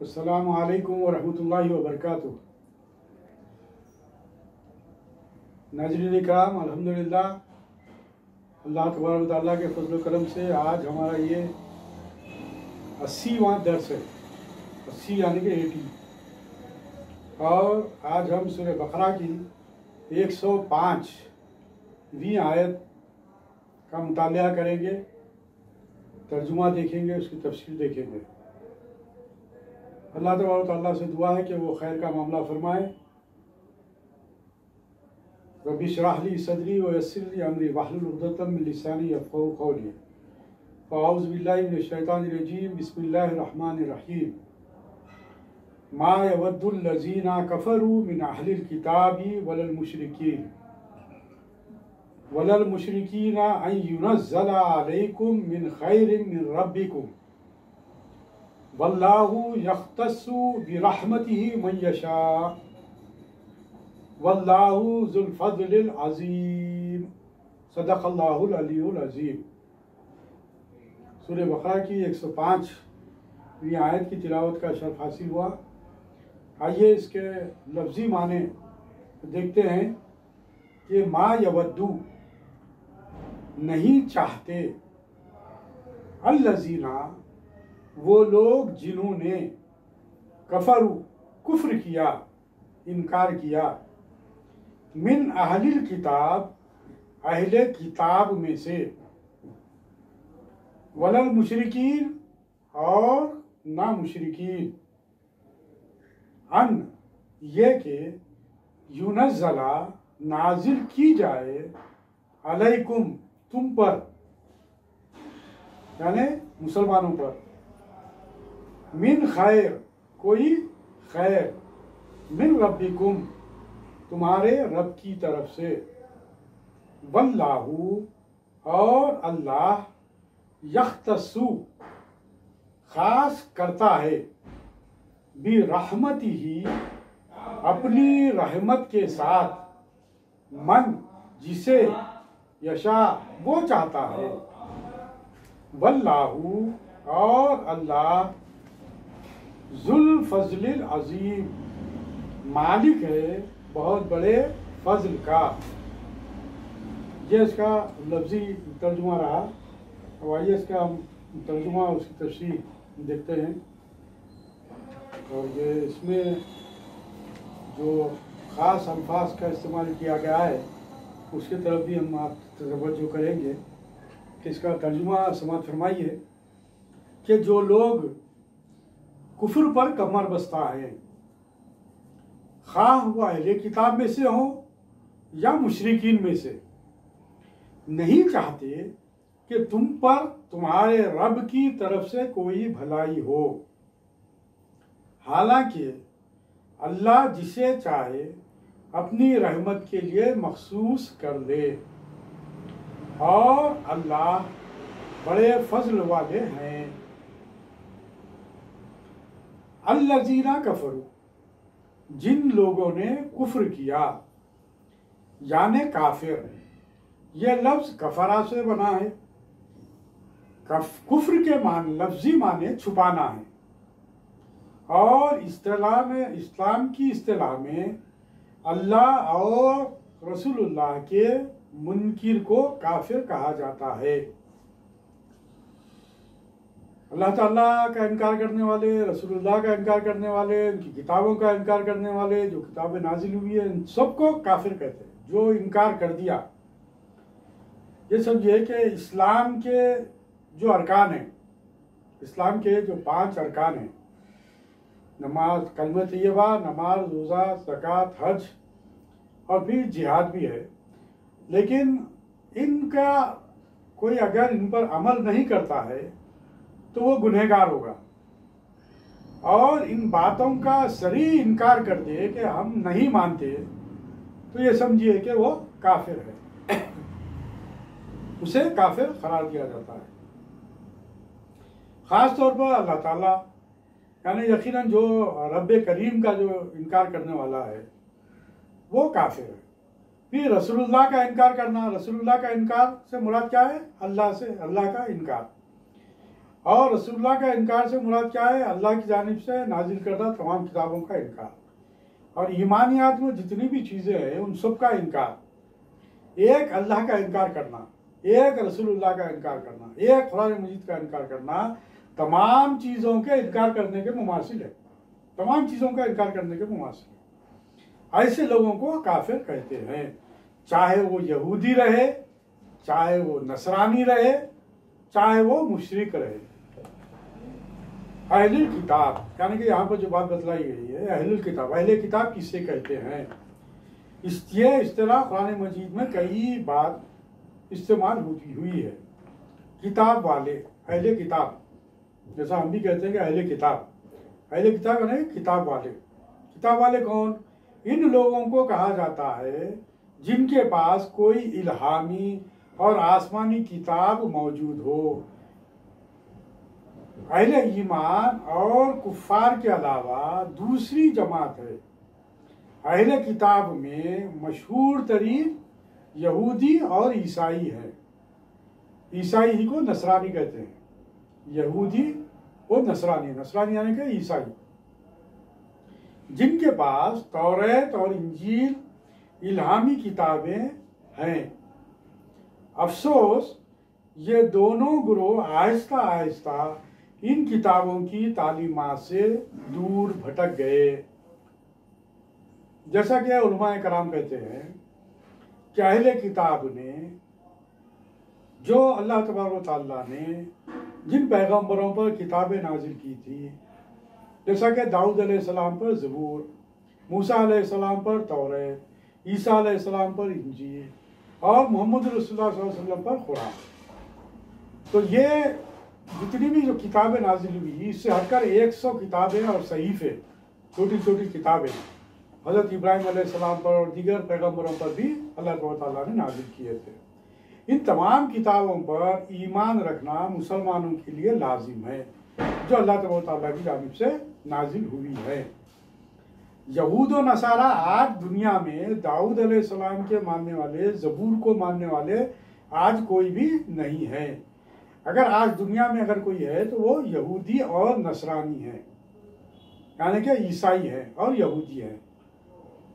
अस्सलामु अलैकुम वरहमतुल्लाहि वबरकातुह। नाज़रीन इकराम, अल्हम्दुलिल्लाह अल्लाह तबारक व तआला के फज़ल व करम से आज हमारा ये 80वां दर्स है। 80 यानी कि 80। और आज हम सूरह बकरा की 105वीं आयत का मुतालिया करेंगे, तर्जुमा देखेंगे, उसकी तफसील देखेंगे। अल्लाह तबारक व तआला से दुआ है कि वो खैर का मामला फरमाए। रब्बि इश्रह ली सदरी व यस्सिर ली अमरी वहलुल उक़दतम मिन लिसानी यफ़क़हू क़ौली। फ़अऊज़ु बिल्लाहि मिनश शैतानिर रजीम। बिस्मिल्लाहिर रहमानिर रहीम। मा यवद्दुल लज़ीना कफ़रू मिन अहलिल किताबि वलल मुशरिकीना अन युनज़्ज़ला अलैकुम मिन खैरिन मिन रब्बिकुम वल्लाहु यख्तस्सु बिरहमतिही मन यशा वल्लाहु ज़ुल फ़ज़्लिल अज़ीम। सदक़ल्लाहुल अलीयुल अज़ीम। सूरह बकरा की 105वीं आयत की तिलावत का शर्फ हासिल हुआ। आइए इसके लफ्ज़ी माने देखते हैं कि मा यवद्दू नहीं चाहते, अल्लज़ीना वो लोग जिन्होंने, कफरू कुफ्र किया, इनकार किया, मिन अहलिल किताब अहले किताब में से, वलल मुशरिकीन और ना मुशरिकीन, अन ये के युनज़्ज़ला नाजिल की जाए, अलैकुम तुम पर, यानी मुसलमानों पर, मिन खैर कोई खैर, मिन रब्बिकुम तुम्हारे रब की तरफ से, वल्लाहु और अल्लाह, यख्तस्सु खास करता है, भी रहमती ही अपनी रहमत के साथ, मन जिसे यशा वो चाहता है, वल्लाहु और अल्लाह, ज़ुल फ़ज़्लिल अज़ीम मालिक है बहुत बड़े फजल का। ये इसका लफ्ज़ी तर्जुमा रहा। अब आइए इसका तर्जुमा उसकी तफसीर देखते हैं। और ये इसमें जो ख़ास अल्फाज का इस्तेमाल किया गया है उसकी तरफ भी हम आप तवज्जो करेंगे कि इसका तर्जुमा समाअत फरमाइए कि जो लोग कुफ्र पर कमर बस्ता है, खाह वो अहले किताब में से हो या मुशरिकीन में से, नहीं चाहते कि तुम पर तुम्हारे रब की तरफ से कोई भलाई हो, हालांकि अल्लाह जिसे चाहे अपनी रहमत के लिए मखसूस कर दे, और अल्लाह बड़े फजल वाले हैं। अल्लज़ीना कफरू जिन लोगों ने कुफ्र किया, यानी काफिर, यह लफ्ज़ कफरा से बना है। कुफ्र के लफ्ज़ी माने छुपाना है, और इस्तिलाह में, इस्लाम की इस्तिलाह में अल्लाह और रसूलुल्लाह के मुनकिर को काफिर कहा जाता है। अल्लाह ताला का इनकार करने वाले, रसूलुल्लाह का इनकार करने वाले, उनकी किताबों का इनकार करने वाले, जो किताबें नाजिल हुई है, इन सबको काफिर कहते हैं। जो इनकार कर दिया, ये समझिए कि इस्लाम के जो अरकान हैं, इस्लाम के जो 5 अरकान हैं, नमाज, कलमा तैयबा, नमाज, रोज़ा, ज़कात, हज और फिर जिहाद भी है, लेकिन इनका कोई अगर इन पर अमल नहीं करता है तो वो गुनहगार होगा। और इन बातों का सरी इनकार कर दे कि हम नहीं मानते, तो ये समझिए कि वो काफिर है, उसे काफिर करार दिया जाता है। ख़ास तौर पर अल्लाह ताला, यानी यकीनन जो रब्बे करीम का जो इनकार करने वाला है वो काफिर है। फिर रसूलुल्लाह का इनकार करना, रसूलुल्लाह का इनकार से मुराद क्या है? अल्लाह से, अल्लाह का इनकार। और रसूलुल्लाह का इनकार से मुराद क्या है? अल्लाह की जानिब से नाजिल करदा तमाम किताबों का इनकार। और ईमानियात में जितनी भी चीज़ें हैं उन सब का इनकार। एक अल्लाह का इनकार करना, एक रसूलुल्लाह का इनकार करना, एक कुरान मजीद का इनकार करना, तमाम चीज़ों के इनकार करने के मुमासिल है। तमाम चीज़ों का इनकार करने के मुमासिल है। ऐसे लोगों को काफिर कहते हैं, चाहे वो यहूदी रहे, चाहे वो नसरानी रहे, चाहे वो मुशरिक रहे। अहलुल किताब, यानी कि यहाँ पर जो बात बतलाई गई है, अहलुल किताब, अहले किताब किससे कहते हैं? ये इस्तिलाह कुरान मजीद में कई बार इस्तेमाल होती हुई है। किताब वाले, अहले किताब, जैसा हम भी कहते हैं कि अहले किताब, अहले किताब यानी किताब वाले। किताब वाले कौन? इन लोगों को कहा जाता है जिनके पास कोई इल्हामी और आसमानी किताब मौजूद हो। अहले ईमान और कुफ्फार के अलावा दूसरी जमात है। अहले किताब में मशहूर तरीन यहूदी और ईसाई है। ईसाई ही को नसरानी कहते हैं, यहूदी और नसरानी, नसरानी यानी कि ईसाई, जिनके पास तौरात और इंजील इल्हामी किताबें हैं। अफसोस ये दोनों गुरोह आहिस्ता आहिस्ता इन किताबों की तालीमात से दूर भटक गए। जैसा कि उलमाए कराम कहते हैं कि अहले किताब ने, जो अल्लाह तबारक व तआला ने जिन पैगम्बरों पर किताबें नाजिल की थी, जैसा कि दाऊद अलैहिस्सलाम पर ज़बूर, मूसा अलैहिस्सलाम पर तौरात, ईसा अलैहिस्सलाम पर इंजील और मोहम्मद रसूलुल्लाह सल्लल्लाहु अलैहि वसल्लम पर कुरान, तो ये जितनी भी जो किताबें नाजिल हुई, इससे हटकर 100 किताबें और सहीफे, छोटी छोटी किताबें हज़रत इब्राहिम अलैहिस्सलाम पर और दीगर पैगम्बरों पर भी अल्लाह ताला ने नाजिल किए थे। इन तमाम किताबों पर ईमान रखना मुसलमानों के लिए लाजिम है, जो अल्लाह ताला की जानिब से नाजिल हुई है। यहूद और नसारा आज दुनिया में दाऊद अलैहिस्सलाम के मानने वाले, ज़बूर को मानने वाले आज कोई भी नहीं है। अगर आज दुनिया में अगर कोई है तो वो यहूदी और नसरानी है, यानी कि ईसाई है और यहूदी है।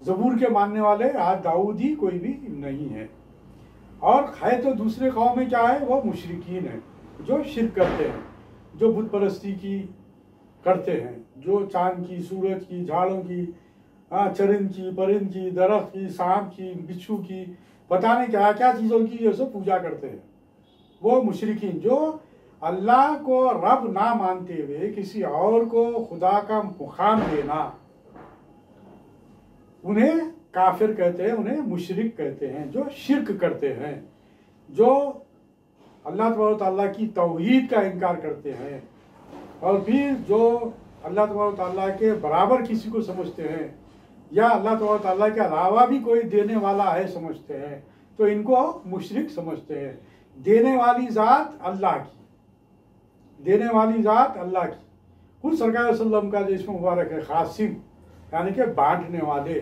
ज़बूर के मानने वाले आज दाऊदी कोई भी नहीं है। और है तो दूसरे कौम में क्या है, वो मुशरिकीन है, जो शिर्क करते हैं, जो बुत परस्ती की करते हैं, जो चांद की, सूरज की, झाड़ों की, चरिंद की, परिंद की, दरख्त की, सांप की, बिच्छू की, पता नहीं क्या क्या चीज़ों की जो सब पूजा करते हैं। वो मुशरिकीन जो अल्लाह को रब ना मानते हुए किसी और को खुदा का मुकाम देना, उन्हें काफिर कहते हैं, उन्हें मुशरिक कहते हैं, जो शिर्क करते हैं, जो अल्लाह तबारक ताला की तौहीद का इनकार करते हैं और फिर जो अल्लाह तबारक ताला के बराबर किसी को समझते हैं या अल्लाह तबारक ताला के अलावा भी कोई देने वाला है समझते हैं, तो इनको मुशरिक समझते हैं। देने वाली ज़ात अल्लाह की, देने वाली ज़ात अल्लाह की। खुद सरकार वसल्लम का जो इसमें मुबारक है क़ासिम, यानी कि बांटने वाले,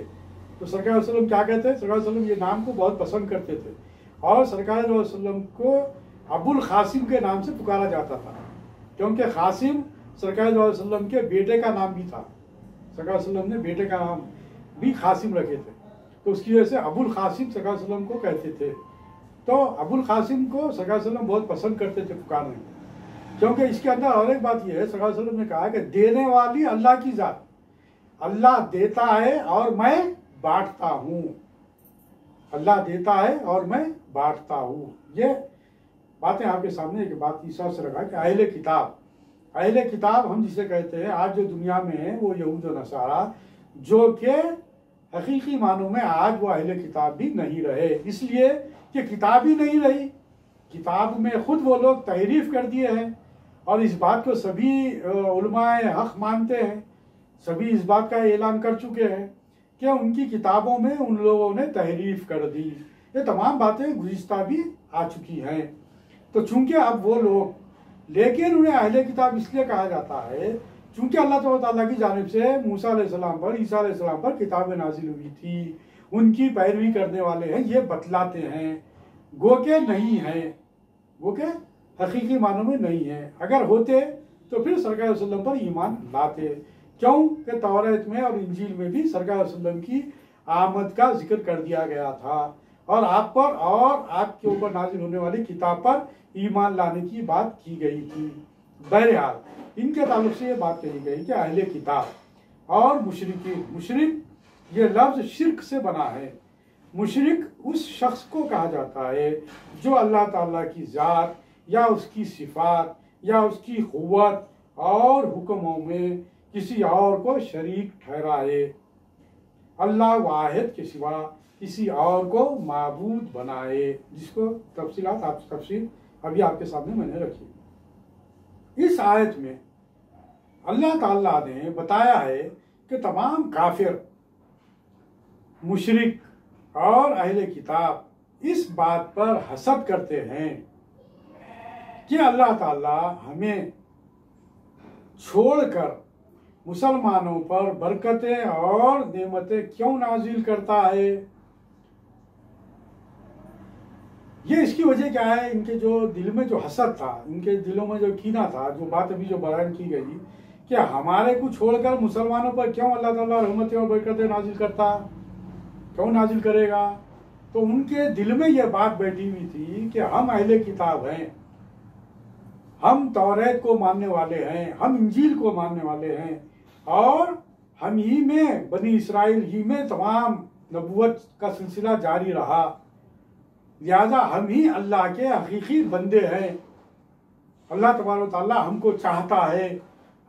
तो सरकार वसल्लम क्या कहते हैं? सरकार वसल्लम ये नाम को बहुत पसंद करते थे और सरकार वसल्लम को अबुल क़ासिम के नाम से पुकारा जाता था, क्योंकि क़ासिम सरकार वसल्लम के बेटे का नाम भी था। सरकार वसल्लम ने बेटे का नाम भी क़ासिम रखे थे, तो उसकी वजह से अबुल क़ासिम सरकार वसल्लम को कहते थे। तो अबुल क़ासिम को सरकार वसल्लम बहुत पसंद करते थे पुकारने, क्योंकि इसके अंदर और एक बात यह है, सरकार वसल्लम ने कहा कि देने वाली अल्लाह की ज़ात, अल्लाह देता है और मैं बांटता हूँ, अल्लाह देता है और मैं बांटता हूँ। ये बातें आपके सामने एक बात इस हिसाब से रखा कि अहले किताब, अहले किताब हम जिसे कहते हैं आज जो दुनिया में है वो यहूद और नसारा, जो कि हकीकी मानों में आज वो अहले किताब भी नहीं रहे, इसलिए कि किताब ही नहीं रही। किताब में खुद वो लोग तहरीफ कर दिए हैं और इस बात को सभी उलमाए हक मानते हैं, सभी इस बात का ऐलान कर चुके हैं कि उनकी किताबों में उन लोगों ने तहरीफ कर दी। ये तमाम बातें गुज़िश्ता भी आ चुकी हैं। तो चूंकि अब वो लोग, लेकिन उन्हें अहले किताब इसलिए कहा जाता है चूंकि अल्लाह ताला की जानिब से मूसा अलैहिस्सलाम पर, ईसा अलैहिस्सलाम पर किताबें नाजिल हुई थी, उनकी पैरवी करने वाले हैं, ये बतलाते हैं। गो के नहीं है, गो के हकीकी मानों में नहीं है। अगर होते तो फिर सरकार वसल्लम पर ईमान लाते। क्यों कि तौरात में और इंजील में भी सरकार वसल्लम की आमद का जिक्र कर दिया गया था और आप पर और आपके ऊपर नाजिल होने वाली किताब पर ईमान लाने की बात की गई थी। बहरहाल इनके ताल्लुक से ये बात कही गई कि अहले किताब और मुशरिकीन, मुशरिक ये लफ्ज़ शिर्क से बना है। मुशरिक उस शख्स को कहा जाता है जो अल्लाह ताला की ज़ात या उसकी सिफात या उसकी क़ुव्वत और हुक्मों में किसी और को शरीक ठहराए, अल्लाह वाहिद के सिवा किसी और को माबूद बनाए, जिसको तफसील अभी आपके सामने मैंने रखी। इस आयत में अल्लाह ताला ने बताया है कि तमाम काफिर, मुशरिक और अहले किताब इस बात पर हसद करते हैं कि अल्लाह ताला हमें छोड़कर मुसलमानों पर बरकतें और नेमतें क्यों नाजिल करता है। ये इसकी वजह क्या है? इनके जो दिल में जो हसद था, इनके दिलों में जो कीना था, जो बात अभी जो बयान की गई कि हमारे को छोड़कर मुसलमानों पर क्यों अल्लाह ताला रहमतें और बरकतें नाजिल करता, क्यों नाजिल करेगा। तो उनके दिल में यह बात बैठी हुई थी कि हम अहले किताब हैं, हम तौरात को मानने वाले हैं, हम इंजील को मानने वाले हैं और हम ही में बनी इसराइल ही में तमाम नबूवत का सिलसिला जारी रहा, लिहाजा हम ही अल्लाह के हकीकी बंदे हैं। अल्लाह तबारक ताला हमको चाहता है,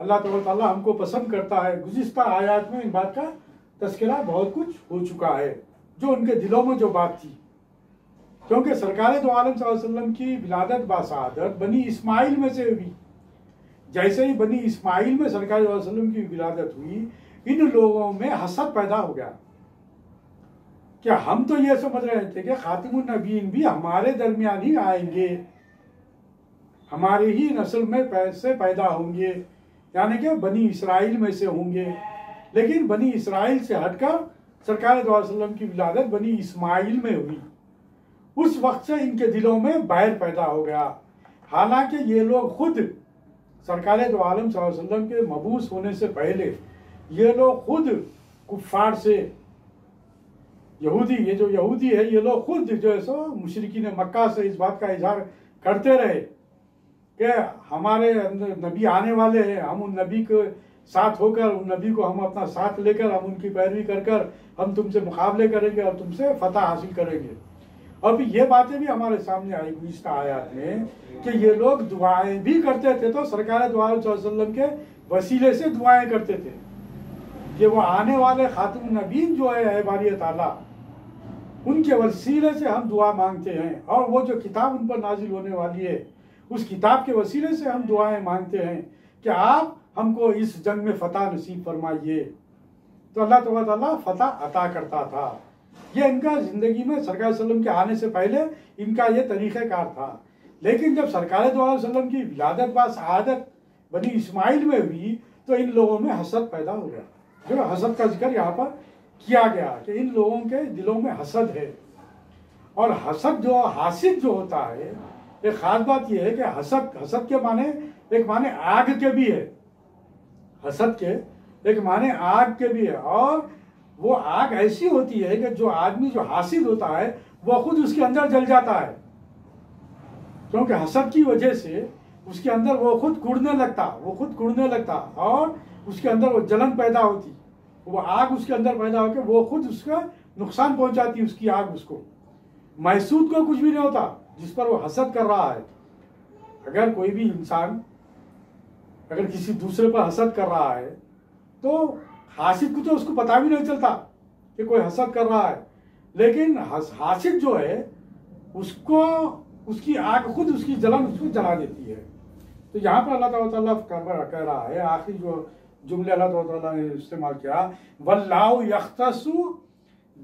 अल्लाह तबारक ताला हमको पसंद करता है। गुज़िश्ता आयात में इन बात का तस्करा बहुत कुछ हो चुका है, जो उनके दिलों में जो बात थी। क्योंकि सरकार दो आलम सल्लल्लाहु अलैहि वसल्लम की विलादत बासादत बनी इस्माइल में से हुई। जैसे ही बनी इस्माइल में सरकार दो आलम सल्लल्लाहु अलैहि वसल्लम की विलादत हुई, इन लोगों में हसद पैदा हो गया। क्या हम तो ये समझ रहे थे कि खातिमुन नबीन भी हमारे दरमियान ही आएंगे, हमारे ही नस्ल में पैसे पैदा होंगे, यानी कि बनी इसराइल में से होंगे। लेकिन बनी इसराइल से हटकर सरकार दो आलम सल्लल्लाहु अलैहि वसल्लम की विलादत बनी इस्माइल में हुई। उस वक्त से इनके दिलों में बैर पैदा हो गया। हालांकि ये लोग खुद सरकार दो आलम सल्लल्लाहु अलैहि वसल्लम के मबूस होने से पहले ये लोग खुद कुफ्फार से ये जो यहूदी है, ये लोग खुद जो है सो मुशरिकीन मक्का से इस बात का इजहार करते रहे कि हमारे अंदर नबी आने वाले हैं, हम उन नबी के साथ होकर, उन नबी को हम अपना साथ लेकर, हम उनकी पैरवी कर हम तुमसे मुकाबले करेंगे और तुमसे फतह हासिल करेंगे। और ये बातें भी हमारे सामने आई गुज़िश्ता आयत में कि ये लोग दुआएं भी करते थे, तो सरकार दो आलम सल्लल्लाहु अलैहि वसल्लम के वसीले से दुआएं करते थे कि वो आने वाले खातिमुन नबीन जो है बारी ताला, उनके वसीले से हम दुआ मांगते हैं और वो जो किताब उन पर नाजिल होने वाली है, उस किताब के वसीले से हम दुआएं मांगते हैं कि आप हमको इस जंग में फतह नसीब फरमाइए। तो अल्लाह ताला फतह अता करता था। ये इनका ज़िंदगी में सरकार वसल्लम के आने से पहले इनका ये तरीक़ाकार था। लेकिन जब सरकार दो आलम वसल्लम की विलादत बासआदत बनी इस्माइल में हुई, तो इन लोगों में हसद पैदा हो गया। जो हसद का जिक्र यहाँ पर किया गया कि इन लोगों के दिलों में हसद है। और हसद जो हासिद जो होता है, एक ख़ास बात यह है कि हसद के माने एक माने आग के भी है, हसद के एक माने आग के भी है। और वो आग ऐसी होती है कि जो आदमी जो हासिद होता है वो खुद उसके अंदर जल जाता है, क्योंकि हसद की वजह से उसके अंदर वो खुद कुड़ने लगता और उसके अंदर वो जलन पैदा होती, वो आग उसके अंदर पैदा होकर वो खुद उसका नुकसान पहुंचाती, उसकी आग उसको। महसूद को कुछ भी नहीं होता जिस पर वो हसद कर रहा है। अगर कोई भी इंसान अगर किसी दूसरे पर हसद कर रहा है तो हासिद को तो उसको पता भी नहीं चलता कि कोई हसद कर रहा है, लेकिन हासिद जो है उसको उसकी आग खुद उसकी जलन उसको जला देती है। तो यहाँ पर अल्लाह ताला कह रहा है, आखिरी जो जुमले अल्लाह ताला ने इस्तेमाल किया, वल्लाहु यख्तसु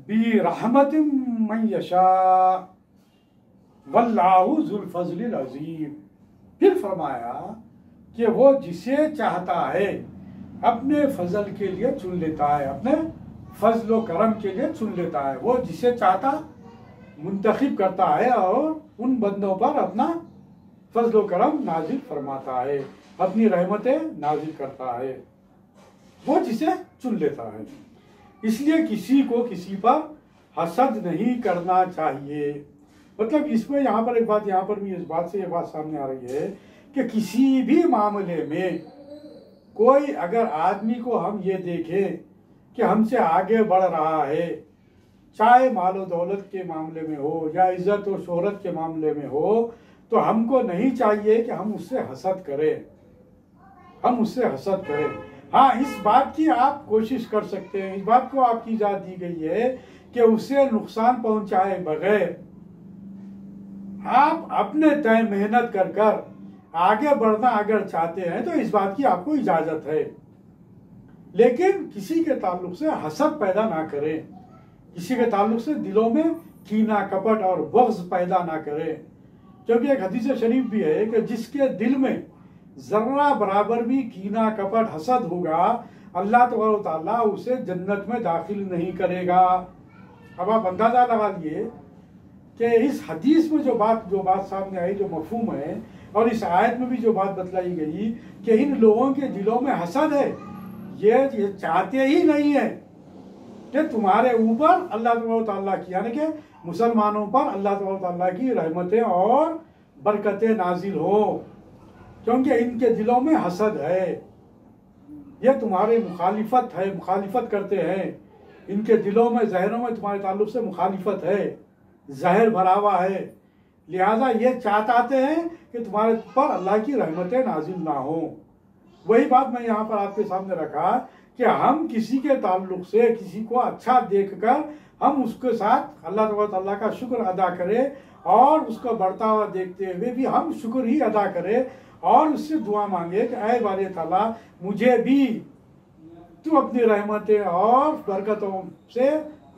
बि रहमतिम मन यशा वल्लाहु ज़ुल फ़ज़्लिल अज़ीम। फिर फरमाया कि वो जिसे चाहता है अपने फजल के लिए चुन लेता है, अपने फजल व करम के लिए चुन लेता है। वो जिसे चाहता मुंतखब करता है और उन बंदों पर अपना फजल करम नाजिल फरमाता है, अपनी रहमतें नाजिल करता है, वो जिसे चुन लेता है। इसलिए किसी को किसी पर हसद नहीं करना चाहिए। मतलब इसमें यहाँ पर एक बात, यहाँ पर भी इस बात से ये बात सामने आ रही है कि किसी भी मामले में कोई अगर आदमी को हम ये देखें कि हमसे आगे बढ़ रहा है, चाहे मालो दौलत के मामले में हो या इज्जत और शोहरत के मामले में हो, तो हमको नहीं चाहिए कि हम उससे हसद करें, हम उससे हसद करें। हाँ, इस बात की आप कोशिश कर सकते हैं, इस बात को आपकी इजाज़त दी गई है कि उससे नुकसान पहुंचाए बगैर आप अपने तय मेहनत कर कर आगे बढ़ना अगर चाहते हैं तो इस बात की आपको इजाजत है, लेकिन किसी के ताल्लुक से हसद पैदा ना करें, किसी के ताल्लुक से दिलों में कीना कपट और बग़्ज़ पैदा ना करें। क्योंकि एक हदीस शरीफ भी है कि जिसके दिल में जर्रा बराबर भी कीना कपट हसद होगा, अल्लाह तबारक तआला उसे जन्नत में दाखिल नहीं करेगा। अब आप अंदाजा लगा लिए कि इस हदीस में जो बात सामने आई, जो मफहूम है, और इस आयत में भी जो बात बतलाई गई कि इन लोगों के दिलों में हसद है, ये चाहते ही नहीं है कि तुम्हारे ऊपर अल्लाह तबारक तआला की, यानी कि मुसलमानों पर अल्लाह तबारक तआला की रहमतें और बरकतें नाजिल हो, क्योंकि इनके दिलों में हसद है, ये तुम्हारे मुखालिफत करते हैं, इनके दिलों में जहरों में तुम्हारे ताल्लुक से मुखालिफत है, जहर भरा हुआ है, लिहाजा ये चाहते हैं कि तुम्हारे पर अल्लाह की रहमतें नाजिल ना हो। वही बात मैं यहाँ पर आपके सामने रखा कि हम किसी के ताल्लुक से किसी को अच्छा देखकर हम उसके साथ अल्लाह तआला का शुक्र अदा करें, और उसका बढ़ता हुआ देखते हुए भी हम शुक्र ही अदा करें और उससे दुआ मांगे कि ऐ बारी ताला मुझे भी तू अपनी रहमतें और बरकतों से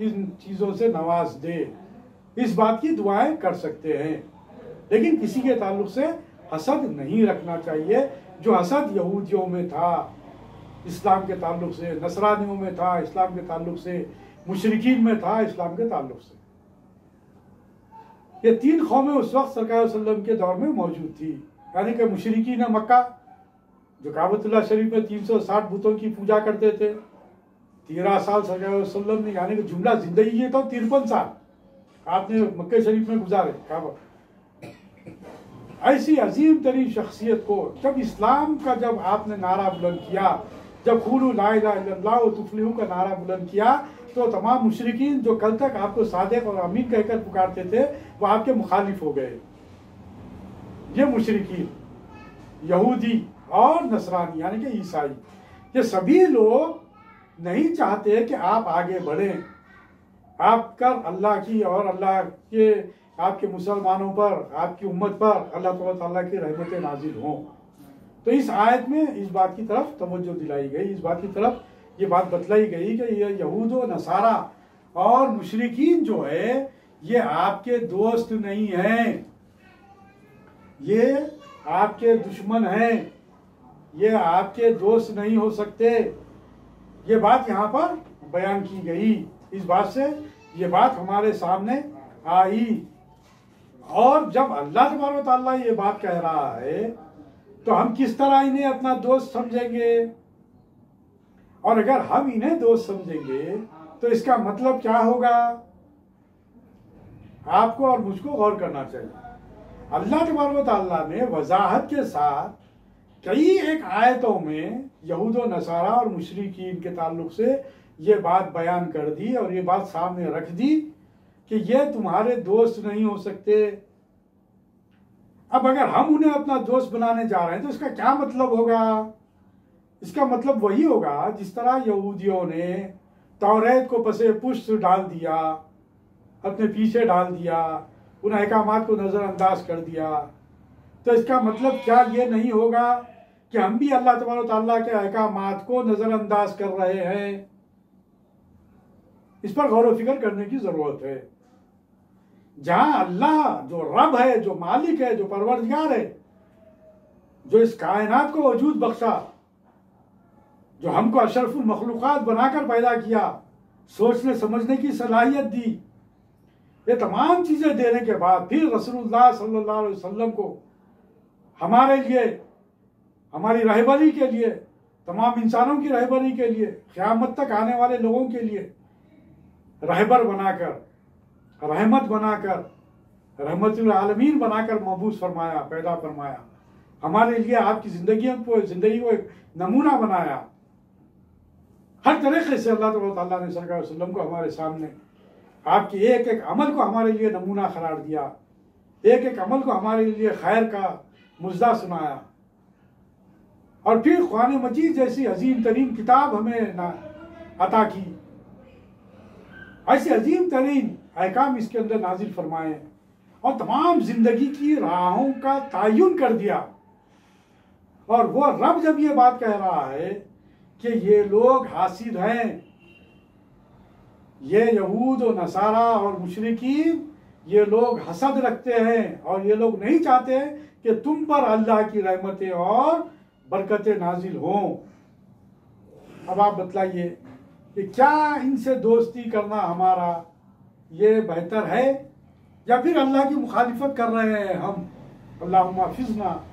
इन चीज़ों से नवाज दे। इस बात की दुआएं कर सकते हैं, लेकिन किसी के ताल्लुक से हसद नहीं रखना चाहिए। जो हसद यहूदियों में था इस्लाम के ताल्लुक से, नसरानियों में था इस्लाम के ताल्लुक से, मुशरिकीन में था इस्लाम के ताल्लुक से। ये तीन कौमें उस वक्त सरकार वसल्लम के दौर में मौजूद थी, यानी कि मुशरिकीन मक्का जो काबतुल्लाह शरीफ में 360 बुतों की पूजा करते थे। 13 साल सरकार वसल्लम ने, यानी कि जुमला जिंदगी ये तो 53 साल आपने मक्के शरीफ में गुजारे काबा। ऐसी अजीम तरीन शख्सियत को जब इस्लाम का जब आपने नारा बुलंद किया, जब खुलू ला इलाहा इल्लल्लाह व तुफ्लिहू का नारा बुलंद किया, तो तमाम मुशरिकीन जो कल तक आपको सादिक और अमीन कहकर पुकारते थे वो आपके मुखालिफ हो गए। ये मुशरिकीन, यहूदी और नसरानी यानी कि ईसाई, ये सभी लोग नहीं चाहते कि आप आगे बढ़ें, आप कर अल्लाह की और अल्लाह के आपके मुसलमानों पर, आपकी उम्मत पर अल्लाह ताला की रहमतें नाजिल हों। तो इस आयत में इस बात की तरफ तवज्जो दिलाई गई, इस बात की तरफ ये बात बतलाई गई कि ये यहूद व नसारा और मुशरिकीन जो है ये आपके दोस्त नहीं हैं, ये आपके दुश्मन हैं, ये आपके दोस्त नहीं हो सकते। ये बात यहाँ पर बयान की गई, इस बात से ये बात हमारे सामने आई। और जब अल्लाह तबारक व तआला ये बात कह रहा है तो हम किस तरह इन्हें अपना दोस्त समझेंगे, और अगर हम इन्हें दोस्त समझेंगे तो इसका मतलब क्या होगा, आपको और मुझको गौर करना चाहिए। अल्लाह तबारक व तआला ने वजाहत के साथ कई एक आयतों में यहूद व नसारा और मुशरिकीन के ताल्लुक से ये बात बयान कर दी और ये बात सामने रख दी कि ये तुम्हारे दोस्त नहीं हो सकते। अब अगर हम उन्हें अपना दोस्त बनाने जा रहे हैं तो इसका क्या मतलब होगा? इसका मतलब वही होगा जिस तरह यहूदियों ने तौरेत को पसे पुष्ट डाल दिया, अपने पीछे डाल दिया, उन अहकामात को नज़रअंदाज कर दिया। तो इसका मतलब क्या ये नहीं होगा कि हम भी अल्लाह तबारक तआला के अहकामात को नज़रअंदाज कर रहे हैं? इस पर गौर व फिक्र करने की ज़रूरत है। जहां अल्लाह जो रब है, जो मालिक है, जो परवरदिगार है, जो इस कायनात को वजूद बख्शा, जो हमको अशरफुल मखलूक़ात बनाकर पैदा किया, सोचने समझने की सलाहियत दी, ये तमाम चीज़ें देने के बाद फिर रसूलुल्लाह सल्लल्लाहु अलैहि वसल्लम को हमारे लिए, हमारी रहबरी के लिए, तमाम इंसानों की रहबरी के लिए, क़यामत तक आने वाले लोगों के लिए रहबर बनाकर, रहमत बनाकर, रहमतुल आलमीन बनाकर मबूस फरमाया, पैदा फरमाया। हमारे लिए आपकी ज़िंदगी को एक नमूना बनाया। हर तरीके से अल्लाह ताला ने सल्लल्लाहु अलैहि वसल्लम को हमारे सामने आपके एक एक अमल को हमारे लिए नमूना करार दिया, एक एक अमल को हमारे लिए खैर का मुजदा सुनाया। और फिर कुरान मजीद जैसी अजीम तरीन किताब हमें अता की, ऐसे अजीम तरीन अहकाम इसके अंदर नाजिल फरमाए और तमाम जिंदगी की राहों का तयन कर दिया। और वो रब जब ये बात कह रहा है कि ये लोग हासिद हैं, ये यहूद और नसारा और मुशरिकीन, ये लोग हसद रखते हैं और ये लोग नहीं चाहते कि तुम पर अल्लाह की रहमतें और बरकतें नाजिल हों। अब आप बतलाइए कि क्या इनसे दोस्ती करना हमारा ये बेहतर है या फिर अल्लाह की मुखालिफत कर रहे हैं हम? अल्लाहुम्मा हिफ़्ज़ना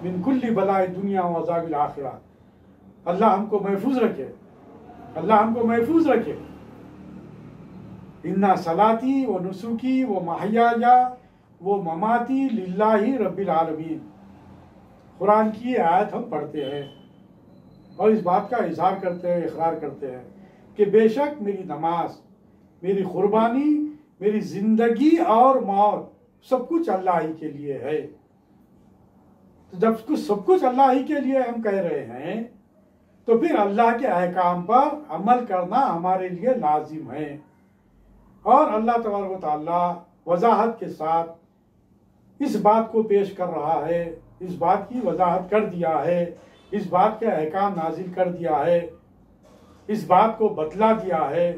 मिन कुल्ली बलाए दुनिया व अज़ाबिल आखिरा। अल्लाह हमको महफूज रखे, अल्लाह हमको महफूज रखे। इन्ना सलाती व नुसुकी व महयाया व ममाती लिल्लाहि रब्बिल आलमीन। कुरान की आयत हम पढ़ते हैं और इस बात का इजहार करते हैं, इकरार करते हैं कि बेशक मेरी नमाज, मेरी कुर्बानी, मेरी जिंदगी और मौत सब कुछ अल्लाह ही के लिए है। तो जब सब कुछ अल्लाह ही के लिए हम कह रहे हैं तो फिर अल्लाह के अहकाम पर अमल करना हमारे लिए लाजिम है। और अल्लाह तबारक व तआला वजाहत के साथ इस बात को पेश कर रहा है, इस बात की वजाहत कर दिया है, इस बात के अहकाम नाजिल कर दिया है, इस बात को बतला दिया है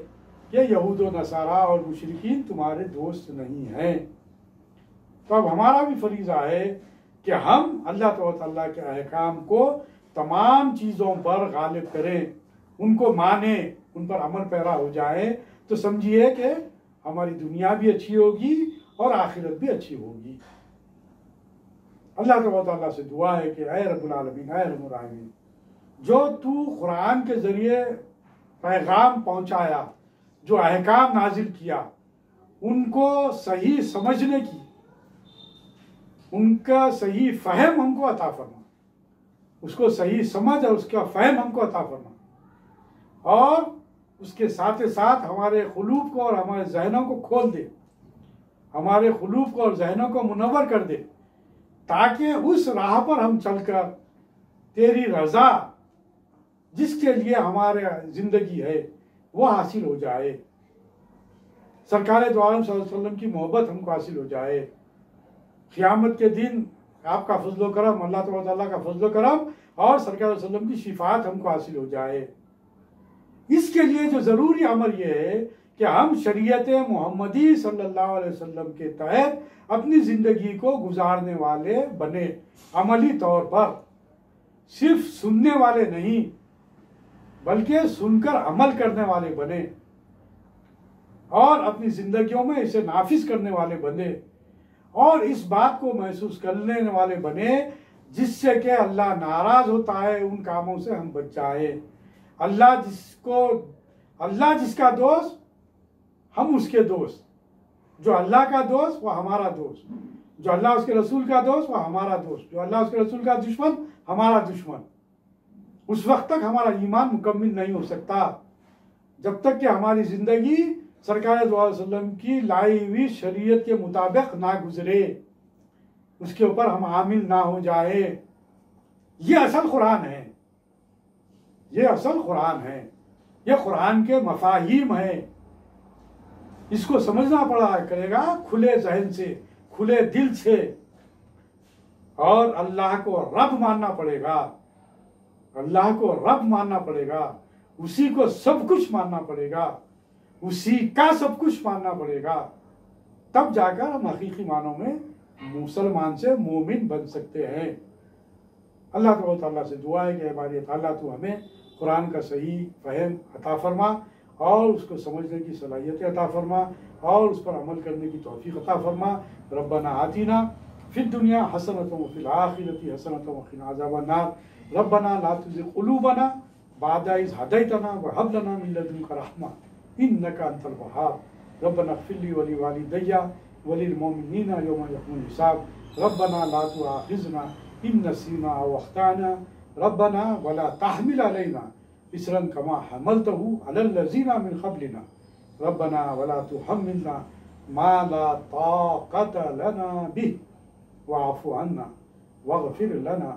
कि यहूद व नसारा और मुशरिकीन तुम्हारे दोस्त नहीं हैं। तो अब हमारा भी फरीज़ा है कि हम अल्लाह ताला के अहकाम को तमाम चीज़ों पर गालिब करें, उनको माने, उन पर अमल पैरा हो जाए। तो समझिए कि हमारी दुनिया भी अच्छी होगी और आखिरत भी अच्छी होगी। अल्लाह ताला से दुआ है कि ऐ रब्बुल आलमीन, ऐ रब्बुल आलमीन, जो तू कुरान के ज़रिए पैगाम पहुँचाया, जो अहकाम नाजिल किया, उनको सही समझने की, उनका सही फ़हम हमको अता फरमा, उसको सही समझ और उसका फ़हम हमको अता फरमा। और उसके साथ साथ हमारे क़ुलूब को और हमारे जहनों को खोल दे, हमारे क़ुलूब को और जहनों को मुनव्वर कर दे, ताकि उस राह पर हम चलकर तेरी रज़ा, जिसके लिए हमारे ज़िंदगी है, वो हासिल हो जाए। सरकार दो आलम सल्लल्लाहु अलैहि वसल्लम की मोहब्बत हमको हासिल हो जाए। क़यामत के दिन आपका फजलो करम, अल्लाह ताला का फजलो करम और सरकार वसल्लम की शिफात हमको हासिल हो जाए। इसके लिए जो ज़रूरी अमल ये है कि हम शरीयत मोहम्मदी सल्लल्लाहु अलैहि वसल्लम के तहत अपनी ज़िंदगी को गुजारने वाले बने, अमली तौर पर, सिर्फ सुनने वाले नहीं बल्कि सुनकर अमल करने वाले बने और अपनी ज़िंदगियों में इसे नाफिज करने वाले बने और इस बात को महसूस करने वाले बने जिससे कि अल्लाह नाराज़ होता है, उन कामों से हम बच जाए। अल्लाह जिसका दोस्त हम उसके दोस्त, जो अल्लाह का दोस्त वो हमारा दोस्त, जो अल्लाह उसके रसूल का दोस्त वो हमारा दोस्त, जो अल्लाह उसके रसूल का दुश्मन हमारा दुश्मन। उस वक्त तक हमारा ईमान मुकम्मिल नहीं हो सकता जब तक कि हमारी ज़िंदगी सरकार दो अलैहि वसल्लम की लाई हुई शरीयत के मुताबिक ना गुजरे, उसके ऊपर हम आमिल ना हो जाए। ये असल कुरान है, ये असल कुरान है, ये कुरान के मफाहिम है। इसको समझना पड़ा करेगा खुले जहन से, खुले दिल से, और अल्लाह को रब मानना पड़ेगा, अल्लाह को रब मानना पड़ेगा, उसी को सब कुछ मानना पड़ेगा, उसी का सब कुछ मानना पड़ेगा। तब जाकर हम हकीकी मानों में मुसलमान से मोमिन बन सकते हैं। अल्लाह ताला से दुआ है कि हमारी ताला तू हमें कुरान का सही फहम अता फरमा और उसको समझने की सलाहियत अता फरमा और उस पर अमल करने की तौफीक अता फरमा। रब्बना आतीना फिद दुनिया हसनतम व फिल आखिरति हसनतम व क़िना अज़ाबन्नार रब्बना ला तुज़िग़ क़ुलूबना बअदा इज़ हदैतना व हब लना मिन लदुनका रहमा इन्नका अंतल वहाब रब्बना इग़फ़िर ली व लिवालिदैया व लिलमुमिनीना यौमा यक़ूमुल हिसाब रब्बना ला तुआख़िज़ना इन नसीना अव अख़्ताना रब्बना वला तहमिल अलैना इसरन कमा हमलतहु अलल लज़ीना मिन क़ब्लिना रब्बना वला तुहम्मिलना मा ला ताक़त लना बिह वाफ़ु अन्ना वग़फ़िर लना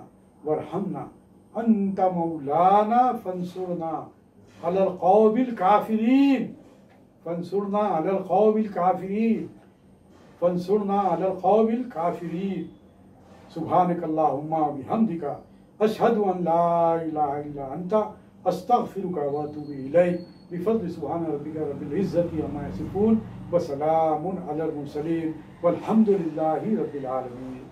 वरहमना अंत मौलाना फंसुरना अलल क़ौमिल काफ़िरीन फंसुरना अलल क़ौमिल काफ़िरीन फंसुरना अलल क़ौमिल काफ़िरीन सुब्हानकल्लाहुम्मा व बिहम्दिका अशहदु अन ला इलाहा इल्ला अंता अस्तग़फिरुका व अतूबु इलैक बिफ़ज़्लि सुब्हान रब्बिका रब्बिल इज़्ज़ति अम्मा यसिफ़ून व सलामुन अलल मुरसलीन वल्हम्दुलिल्लाहि रब्बिल आलमीन।